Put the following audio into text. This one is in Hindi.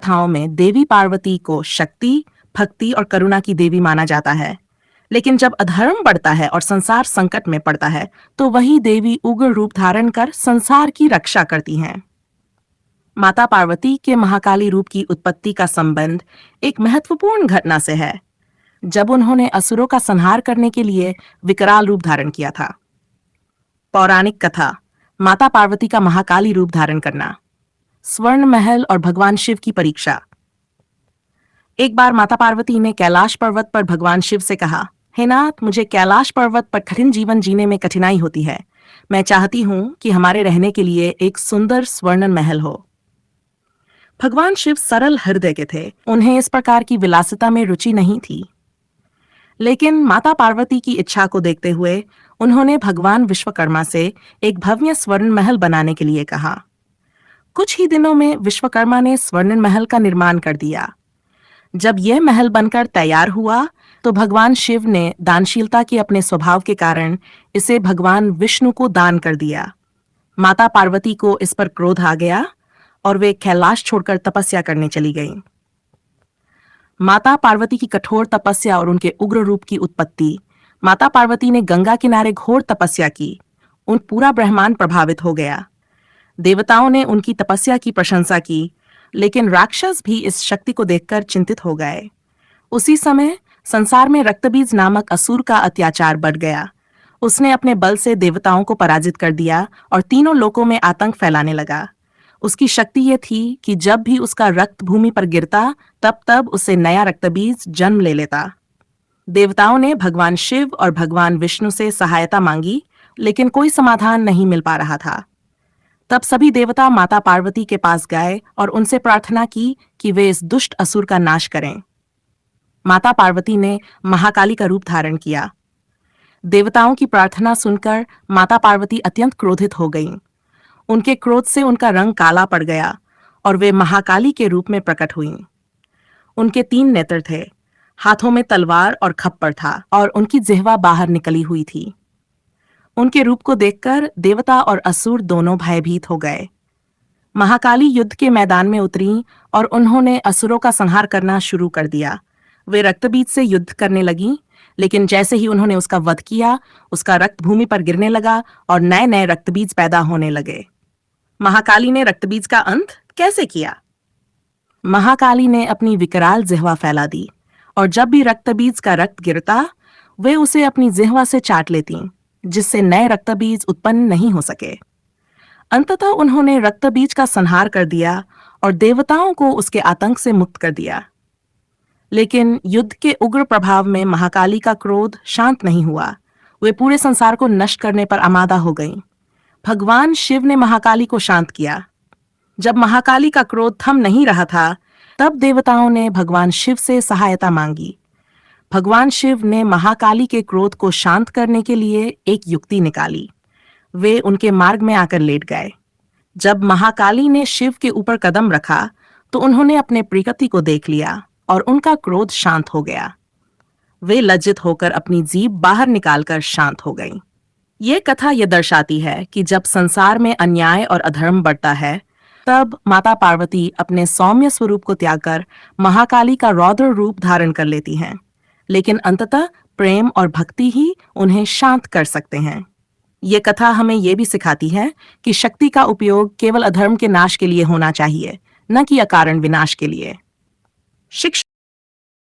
कथाओं में देवी पार्वती को शक्ति, भक्ति और करुणा की देवी माना जाता है। लेकिन जब अधर्म बढ़ता है और संसार संकट में पड़ता है, तो वही देवी उग्र रूप धारण कर संसार की रक्षा करती हैं। माता पार्वती के महाकाली रूप की उत्पत्ति का संबंध एक महत्वपूर्ण घटना से है, जब उन्होंने असुरों का संहार करने के लिए विकराल रूप धारण किया था। पौराणिक कथा, माता पार्वती का महाकाली रूप धारण करना। स्वर्ण महल और भगवान शिव की परीक्षा। एक बार माता पार्वती ने कैलाश पर्वत पर भगवान शिव से कहा, हे नाथ, मुझे कैलाश पर्वत पर कठिन जीवन जीने में कठिनाई होती है। मैं चाहती हूं कि हमारे रहने के लिए एक सुंदर स्वर्ण महल हो। भगवान शिव सरल हृदय के थे, उन्हें इस प्रकार की विलासिता में रुचि नहीं थी। लेकिन माता पार्वती की इच्छा को देखते हुए उन्होंने भगवान विश्वकर्मा से एक भव्य स्वर्ण महल बनाने के लिए कहा। कुछ ही दिनों में विश्वकर्मा ने स्वर्ण महल का निर्माण कर दिया। जब यह महल बनकर तैयार हुआ, तो भगवान शिव ने दानशीलता के अपने स्वभाव के कारण इसे भगवान विष्णु को दान कर दिया। माता पार्वती को इस पर क्रोध आ गया और वे कैलाश छोड़कर तपस्या करने चली गईं। माता पार्वती की कठोर तपस्या और उनके उग्र रूप की उत्पत्ति। माता पार्वती ने गंगा किनारे घोर तपस्या की। उन पूरा ब्रह्मांड प्रभावित हो गया। देवताओं ने उनकी तपस्या की प्रशंसा की, लेकिन राक्षस भी इस शक्ति को देखकर चिंतित हो गए। उसी समय संसार में रक्तबीज नामक असुर का अत्याचार बढ़ गया। उसने अपने बल से देवताओं को पराजित कर दिया और तीनों लोकों में आतंक फैलाने लगा। उसकी शक्ति यह थी कि जब भी उसका रक्त भूमि पर गिरता, तब तब उसे नया रक्तबीज जन्म ले लेता। देवताओं ने भगवान शिव और भगवान विष्णु से सहायता मांगी, लेकिन कोई समाधान नहीं मिल पा रहा था। तब सभी देवता माता पार्वती के पास गए और उनसे प्रार्थना की कि वे इस दुष्ट असुर का नाश करें। माता पार्वती ने महाकाली का रूप धारण किया। देवताओं की प्रार्थना सुनकर माता पार्वती अत्यंत क्रोधित हो गईं। उनके क्रोध से उनका रंग काला पड़ गया और वे महाकाली के रूप में प्रकट हुईं। उनके 3 नेत्र थे, हाथों में तलवार और खप्पर था और उनकी जिह्वा बाहर निकली हुई थी। उनके रूप को देखकर देवता और असुर दोनों भयभीत हो गए। महाकाली युद्ध के मैदान में उतरी और उन्होंने असुरों का संहार करना शुरू कर दिया। वे रक्तबीज से युद्ध करने लगीं, लेकिन जैसे ही उन्होंने उसका वध किया, उसका रक्त भूमि पर गिरने लगा और नए नए रक्तबीज पैदा होने लगे। महाकाली ने रक्तबीज का अंत कैसे किया? महाकाली ने अपनी विकराल जिह्वा फैला दी और जब भी रक्तबीज का रक्त गिरता, वे उसे अपनी जिह्वा से चाट लेती, जिससे नए रक्तबीज उत्पन्न नहीं हो सके। अंततः उन्होंने रक्तबीज का संहार कर दिया और देवताओं को उसके आतंक से मुक्त कर दिया। लेकिन युद्ध के उग्र प्रभाव में महाकाली का क्रोध शांत नहीं हुआ। वे पूरे संसार को नष्ट करने पर आमादा हो गईं। भगवान शिव ने महाकाली को शांत किया। जब महाकाली का क्रोध थम नहीं रहा था, तब देवताओं ने भगवान शिव से सहायता मांगी। भगवान शिव ने महाकाली के क्रोध को शांत करने के लिए एक युक्ति निकाली। वे उनके मार्ग में आकर लेट गए। जब महाकाली ने शिव के ऊपर कदम रखा, तो उन्होंने अपने प्रियपति को देख लिया और उनका क्रोध शांत हो गया। वे लज्जित होकर अपनी जीभ बाहर निकालकर शांत हो गईं। ये कथा यह दर्शाती है कि जब संसार में अन्याय और अधर्म बढ़ता है, तब माता पार्वती अपने सौम्य स्वरूप को त्याग कर महाकाली का रौद्र रूप धारण कर लेती हैं। लेकिन अंततः प्रेम और भक्ति ही उन्हें शांत कर सकते हैं। ये कथा हमें यह भी सिखाती है कि शक्ति का उपयोग केवल अधर्म के नाश के लिए होना चाहिए, न कि अकारण विनाश के लिए। शिक्षा